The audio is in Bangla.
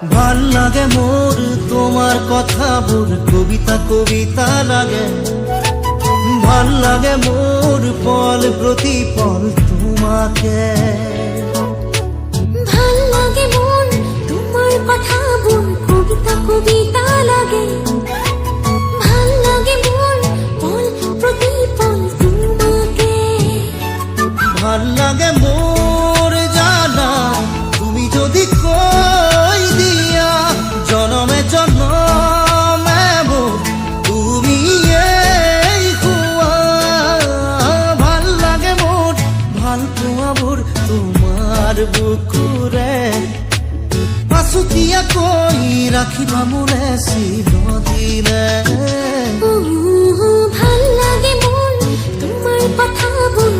ভাল লাগে মোর তোমার কথা বোর কবিতা কবিতা লাগে। ভাল লাগে মোর পল প্রতি পল তোমাকে। ভাল লাগে মন তোমার কথা বোন কবিতা কবিতা লাগে। ভাল লাগে মন পল প্রতি পল তোমাকে। ভাল লাগে মোর জানা তুমি যদি কই দিয়া জনমে জনমে মোর তুমি এই হুয়া। ভাল লাগে মোর ভাল পোয়া মোর তোমার বুকুরে পাশুতিয়া কই রাখিবা মোরে চিরদিনে। ভাল লাগে মন তোমার কথা বোন